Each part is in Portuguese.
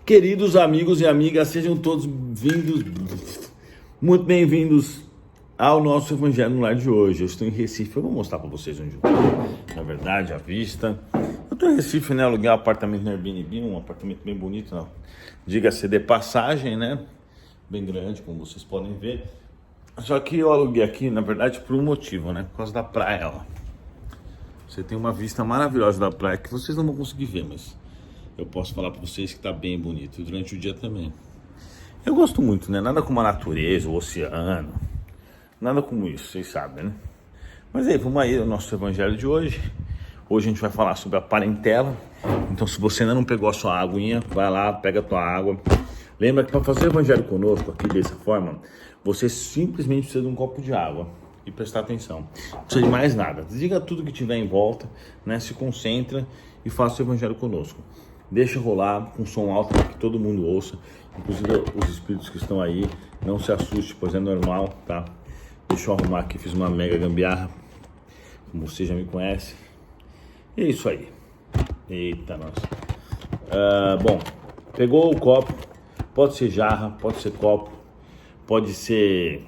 Queridos amigos e amigas, sejam todos muito bem-vindos ao nosso Evangelho no Lar de hoje. Eu estou em Recife, eu vou mostrar para vocês onde eu estou, na verdade, à vista. Eu estou em Recife, né? Aluguei um apartamento no Airbnb, um apartamento bem bonito, não. Diga-se de passagem, né? Bem grande, como vocês podem ver. Só que eu aluguei aqui, na verdade, por um motivo, né? Por causa da praia, ó. Você tem uma vista maravilhosa da praia que vocês não vão conseguir ver, mas eu posso falar para vocês que tá bem bonito. E durante o dia também. Eu gosto muito, né? Nada como a natureza, o oceano. Nada como isso, vocês sabem, né? Mas aí, vamos aí ao nosso evangelho de hoje. Hoje a gente vai falar sobre a parentela. Então, se você ainda não pegou a sua aguinha, vai lá, pega a tua água. Lembra que para fazer o evangelho conosco aqui dessa forma, você simplesmente precisa de um copo de água e prestar atenção. Não precisa de mais nada. Desliga tudo que tiver em volta, né? Se concentra e faça o evangelho conosco. Deixa rolar com som alto para que todo mundo ouça, inclusive os espíritos que estão aí. Não se assuste, pois é normal, tá? Deixa eu arrumar aqui, fiz uma mega gambiarra, como você já me conhece. E é isso aí. Eita, nossa. Bom, pegou o copo, pode ser jarra, pode ser copo, pode ser...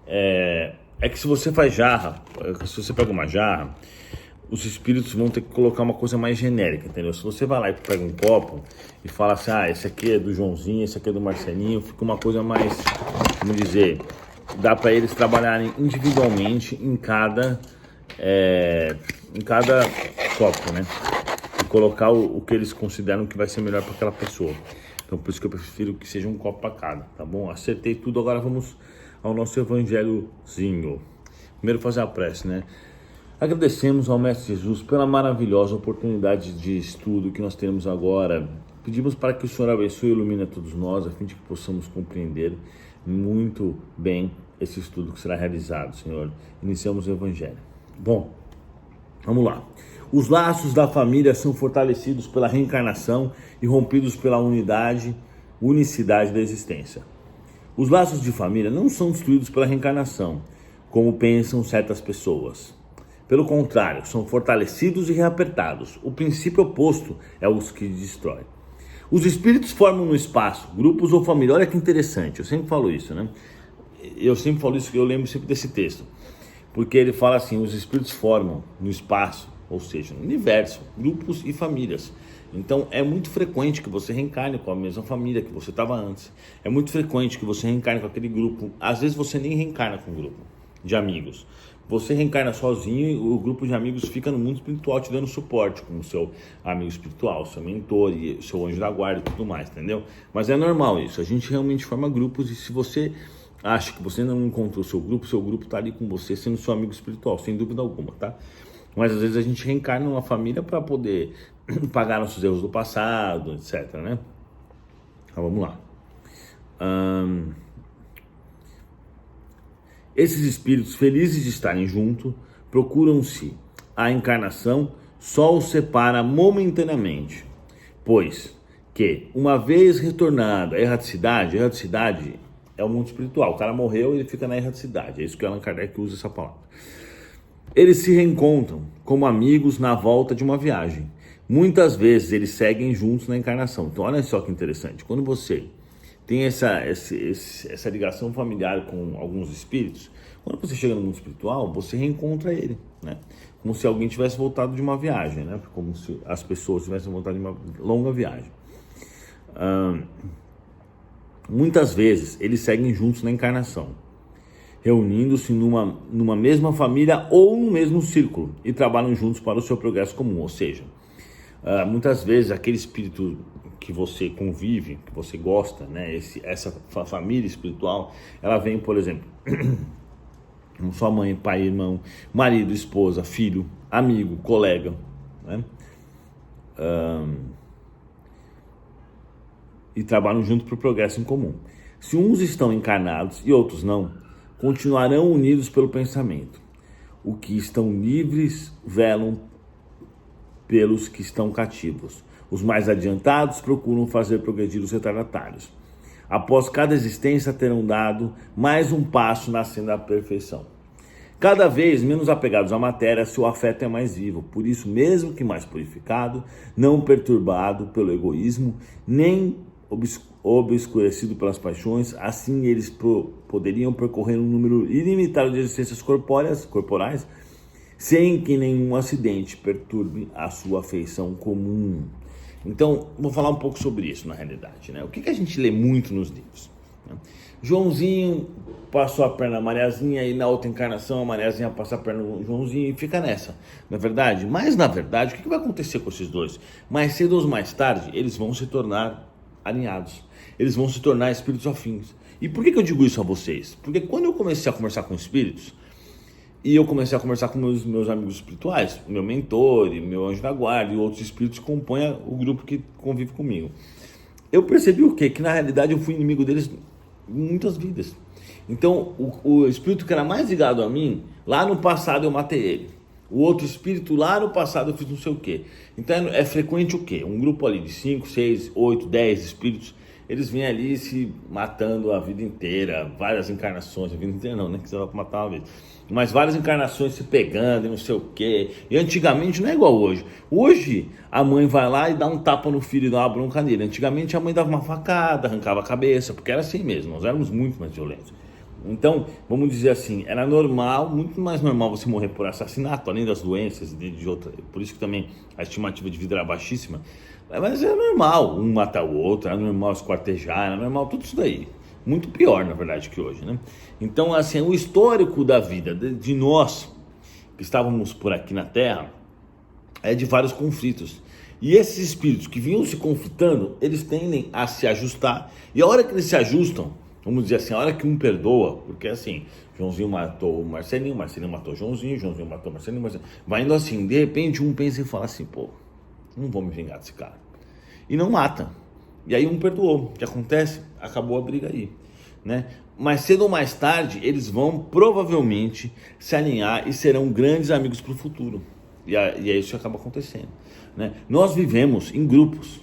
É que se você faz jarra, se você pega uma jarra, os espíritos vão ter que colocar uma coisa mais genérica, entendeu? Se você vai lá e pega um copo e fala assim, esse aqui é do Joãozinho, esse aqui é do Marcelinho, fica uma coisa mais, como dizer, dá para eles trabalharem individualmente em cada copo, né? E colocar o que eles consideram que vai ser melhor para aquela pessoa. Então por isso que eu prefiro que seja um copo para cada, tá bom? Acertei tudo, agora vamos ao nosso evangelhozinho. Primeiro fazer a prece, né? Agradecemos ao Mestre Jesus pela maravilhosa oportunidade de estudo que nós temos agora. Pedimos para que o Senhor abençoe e ilumine a todos nós, a fim de que possamos compreender muito bem esse estudo que será realizado, Senhor. Iniciamos o Evangelho. Bom, vamos lá. Os laços da família são fortalecidos pela reencarnação e rompidos pela unicidade da existência. Os laços de família não são destruídos pela reencarnação, como pensam certas pessoas. Pelo contrário, são fortalecidos e reapertados. O princípio oposto é os que destrói. Os espíritos formam no espaço, grupos ou família. Olha que interessante, eu sempre falo isso, né? Eu sempre falo isso, eu lembro sempre desse texto. Porque ele fala assim, os espíritos formam no espaço, ou seja, no universo, grupos e famílias. Então é muito frequente que você reencarne com a mesma família que você estava antes. É muito frequente que você reencarne com aquele grupo. Às vezes você nem reencarna com um grupo de amigos. Você reencarna sozinho e o grupo de amigos fica no mundo espiritual te dando suporte, como seu amigo espiritual, seu mentor, e seu anjo da guarda e tudo mais, entendeu? Mas é normal isso, a gente realmente forma grupos e se você acha que você não encontrou seu grupo está ali com você, sendo seu amigo espiritual, sem dúvida alguma, tá? Mas às vezes a gente reencarna numa família para poder pagar nossos erros do passado, etc, né? Então vamos lá. Esses espíritos felizes de estarem juntos procuram-se. A encarnação só os separa momentaneamente, pois que, uma vez retornada a erraticidade é o mundo espiritual. O cara morreu e ele fica na erraticidade. É isso que Allan Kardec usa essa palavra. Eles se reencontram como amigos na volta de uma viagem. Muitas vezes eles seguem juntos na encarnação. Então olha só que interessante. Quando você tem essa ligação familiar com alguns espíritos, quando você chega no mundo espiritual, você reencontra ele, né? Como se alguém tivesse voltado de uma viagem, né? Como se as pessoas tivessem voltado de uma longa viagem. Muitas vezes eles seguem juntos na encarnação, reunindo-se numa mesma família ou no mesmo círculo e trabalham juntos para o seu progresso comum, ou seja, muitas vezes aquele espírito que você convive, que você gosta, né? Essa família espiritual, ela vem, por exemplo, com sua mãe, pai, irmão, marido, esposa, filho, amigo, colega, né? E trabalham junto para o progresso em comum. Se uns estão encarnados e outros não, continuarão unidos pelo pensamento. Os que estão livres velam pelos que estão cativos. Os mais adiantados procuram fazer progredir os retardatários. Após cada existência terão dado mais um passo na senda da perfeição. Cada vez menos apegados à matéria, seu afeto é mais vivo. Por isso, mesmo que mais purificado, não perturbado pelo egoísmo, nem obscurecido pelas paixões, assim eles poderiam percorrer um número ilimitado de existências corporais, sem que nenhum acidente perturbe a sua afeição comum. Então, vou falar um pouco sobre isso na realidade, né? O que a gente lê muito nos livros, né? Joãozinho passou a perna na Mariazinha e na outra encarnação a Mariazinha passa a perna no Joãozinho e fica nessa, na verdade. Mas na verdade, o que vai acontecer com esses dois? Mais cedo ou mais tarde, eles vão se tornar alinhados, eles vão se tornar espíritos afins. E por que eu digo isso a vocês? Porque quando eu comecei a conversar com espíritos, e eu comecei a conversar com meus amigos espirituais, meu mentor, meu anjo da guarda e outros espíritos que compõem o grupo que convive comigo, eu percebi o quê? Que na realidade eu fui inimigo deles muitas vidas. Então o espírito que era mais ligado a mim, lá no passado eu matei ele. O outro espírito lá no passado eu fiz não sei o quê. Então é frequente o quê? Um grupo ali de 5, 6, 8, 10 espíritos, eles vêm ali se matando a vida inteira, várias encarnações, a vida inteira não, né? Que você vai matar uma vez. Mas várias encarnações se pegando e não sei o quê. E antigamente não é igual hoje. Hoje a mãe vai lá e dá um tapa no filho e dá uma bronca nele. Antigamente a mãe dava uma facada, arrancava a cabeça, porque era assim mesmo, nós éramos muito mais violentos. Então, vamos dizer assim, era normal, muito mais normal você morrer por assassinato, além das doenças, de outra, por isso que também a estimativa de vida era baixíssima, mas era normal um matar o outro, era normal esquartejar, era normal tudo isso daí. Muito pior, na verdade, que hoje, né? Então, assim, o histórico da vida de nós, que estávamos por aqui na Terra, é de vários conflitos. E esses espíritos que vinham se conflitando, eles tendem a se ajustar, e a hora que eles se ajustam, vamos dizer assim, a hora que um perdoa, porque assim, Joãozinho matou o Marcelinho, Marcelinho matou o Joãozinho matou o Marcelinho, vai indo assim, de repente um pensa e fala assim, pô, não vou me vingar desse cara. E não mata. E aí um perdoou. O que acontece? Acabou a briga aí, né? Mas cedo ou mais tarde, eles vão provavelmente se alinhar e serão grandes amigos para o futuro. E é isso que acaba acontecendo, né? Nós vivemos em grupos,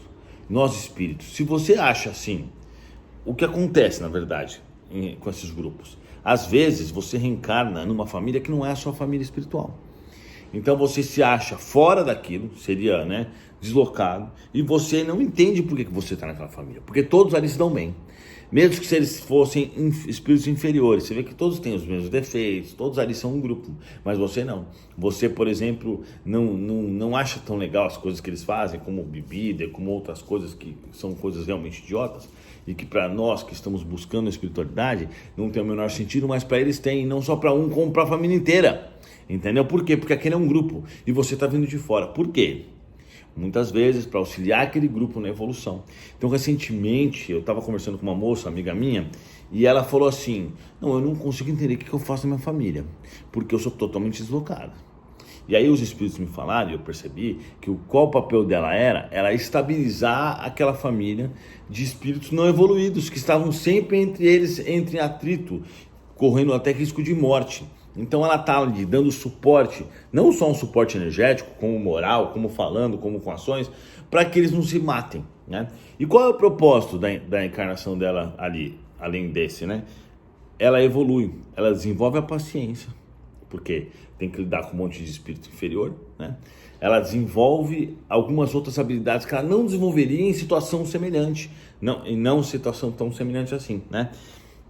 nós espíritos. Se você acha assim, o que acontece, na verdade, com esses grupos? Às vezes você reencarna numa família que não é a sua família espiritual. Então você se acha fora daquilo, seria, né, deslocado, e você não entende por que você está naquela família, porque todos ali se dão bem. Mesmo que eles fossem espíritos inferiores, você vê que todos têm os mesmos defeitos, todos ali são um grupo, mas você não. Você, por exemplo, não acha tão legal as coisas que eles fazem, como bebida, como outras coisas que são coisas realmente idiotas, e que para nós que estamos buscando a espiritualidade, não tem o menor sentido, mas para eles tem, não só para um, como para a família inteira. Entendeu? Por quê? Porque aquele é um grupo e você está vindo de fora. Por quê? Muitas vezes para auxiliar aquele grupo na evolução. Então, recentemente, eu estava conversando com uma moça, amiga minha, e ela falou assim, não, eu não consigo entender o que eu faço na minha família, porque eu sou totalmente deslocada. E aí os espíritos me falaram, e eu percebi, que qual o papel dela era estabilizar aquela família de espíritos não evoluídos, que estavam sempre entre eles, entre atrito, correndo até risco de morte. Então ela está ali dando suporte, não só um suporte energético, como moral, como falando, como com ações, para que eles não se matem, né? E qual é o propósito da encarnação dela ali, além desse, né? Ela evolui, ela desenvolve a paciência, porque tem que lidar com um monte de espírito inferior, né? Ela desenvolve algumas outras habilidades que ela não desenvolveria em situação semelhante, não situação tão semelhante assim, né?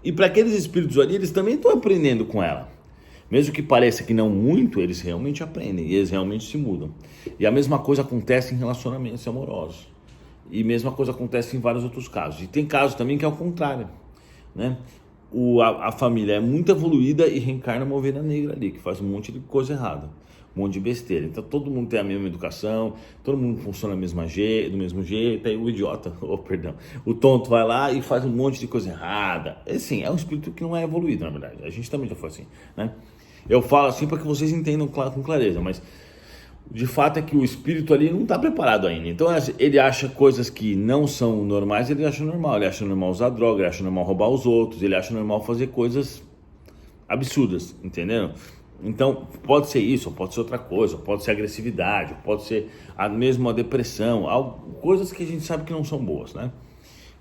E para aqueles espíritos ali, eles também estão aprendendo com ela. Mesmo que pareça que não muito, eles realmente aprendem e eles realmente se mudam. E a mesma coisa acontece em relacionamentos amorosos. E a mesma coisa acontece em vários outros casos. E tem casos também que é o contrário, né? A família é muito evoluída e reencarna uma ovelha negra ali, que faz um monte de coisa errada, um monte de besteira. Então todo mundo tem a mesma educação, todo mundo funciona do mesmo jeito, aí o idiota, o tonto vai lá e faz um monte de coisa errada. Assim, é um espírito que não é evoluído, na verdade. A gente também já foi assim, né? Eu falo assim para que vocês entendam com clareza, mas de fato é que o espírito ali não está preparado ainda. Então ele acha coisas que não são normais, ele acha normal. Ele acha normal usar droga, ele acha normal roubar os outros, ele acha normal fazer coisas absurdas, entendeu? Então pode ser isso, pode ser outra coisa, pode ser agressividade, pode ser mesmo a depressão, coisas que a gente sabe que não são boas, né?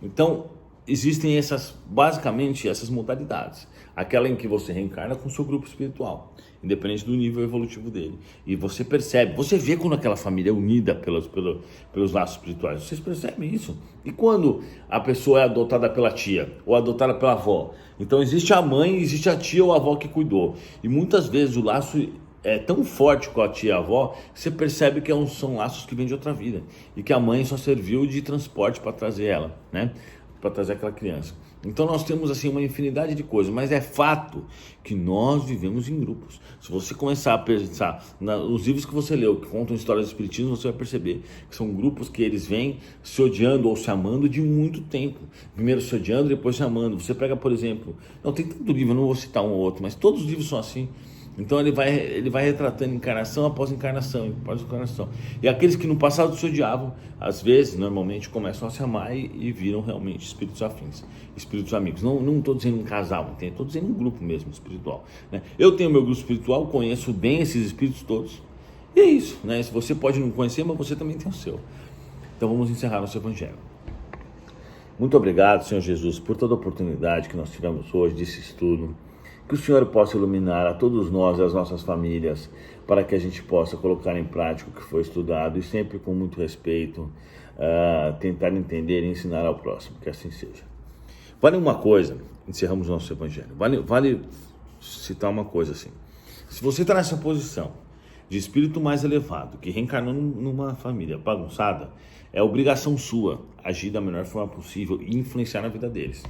Então existem basicamente essas modalidades. Aquela em que você reencarna com o seu grupo espiritual, independente do nível evolutivo dele. E você percebe, você vê quando aquela família é unida pelos laços espirituais. Vocês percebem isso? E quando a pessoa é adotada pela tia ou adotada pela avó? Então existe a mãe, existe a tia ou a avó que cuidou. E muitas vezes o laço é tão forte com a tia e a avó que você percebe que são laços que vêm de outra vida. E que a mãe só serviu de transporte para trazer ela, né? Para trazer aquela criança. Então nós temos assim uma infinidade de coisas, mas é fato que nós vivemos em grupos. Se você começar a pensar nos livros que você leu, que contam histórias do espiritismo, você vai perceber que são grupos que eles vêm se odiando ou se amando de muito tempo. Primeiro se odiando, depois se amando. Você pega, por exemplo, não tem tanto livro, eu não vou citar um ou outro, mas todos os livros são assim. Então ele vai retratando encarnação após encarnação, após encarnação. E aqueles que no passado se odiavam, às vezes, normalmente, começam a se amar e viram realmente espíritos afins, espíritos amigos. Não estou dizendo um casal, estou dizendo um grupo mesmo espiritual, né? Eu tenho meu grupo espiritual, conheço bem esses espíritos todos. E é isso, né? Se você pode não conhecer, mas você também tem o seu. Então vamos encerrar nosso evangelho. Muito obrigado, Senhor Jesus, por toda a oportunidade que nós tivemos hoje desse estudo. Que o Senhor possa iluminar a todos nós e as nossas famílias, para que a gente possa colocar em prática o que foi estudado e sempre com muito respeito, tentar entender e ensinar ao próximo, que assim seja. Vale uma coisa, encerramos o nosso evangelho, vale citar uma coisa assim: se você está nessa posição de espírito mais elevado, que reencarnou numa família bagunçada, é obrigação sua agir da melhor forma possível e influenciar na vida deles.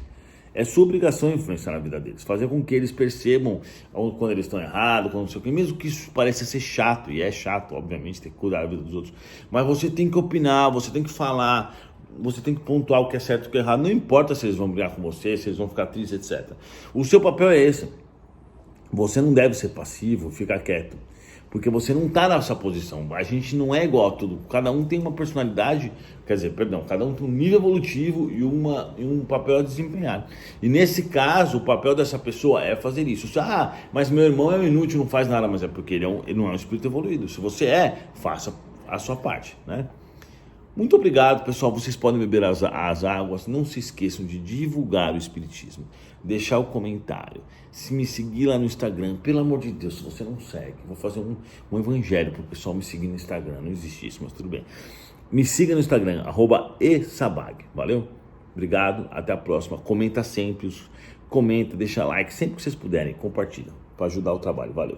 É sua obrigação influenciar na vida deles, fazer com que eles percebam quando eles estão errados, quando não sei o que, mesmo que isso pareça ser chato, e é chato, obviamente, ter que cuidar da vida dos outros, mas você tem que opinar, você tem que falar, você tem que pontuar o que é certo e o que é errado, não importa se eles vão brigar com você, se eles vão ficar tristes, etc. O seu papel é esse. Você não deve ser passivo, ficar quieto, porque você não está nessa posição. A gente não é igual a tudo. Cada um tem uma personalidade, cada um tem um nível evolutivo e um papel a desempenhar. E nesse caso, o papel dessa pessoa é fazer isso. Mas meu irmão é inútil, não faz nada, mas é porque ele não é um espírito evoluído. Se você faça a sua parte, né? Muito obrigado, pessoal. Vocês podem beber as águas. Não se esqueçam de divulgar o espiritismo, deixar o comentário, se me seguir lá no Instagram. Pelo amor de Deus, se você não segue, vou fazer um evangelho para o pessoal me seguir no Instagram. Não existe isso, mas tudo bem. Me siga no Instagram, @esabag. Valeu? Obrigado, até a próxima. Comenta sempre, deixa like sempre que vocês puderem, compartilha para ajudar o trabalho. Valeu.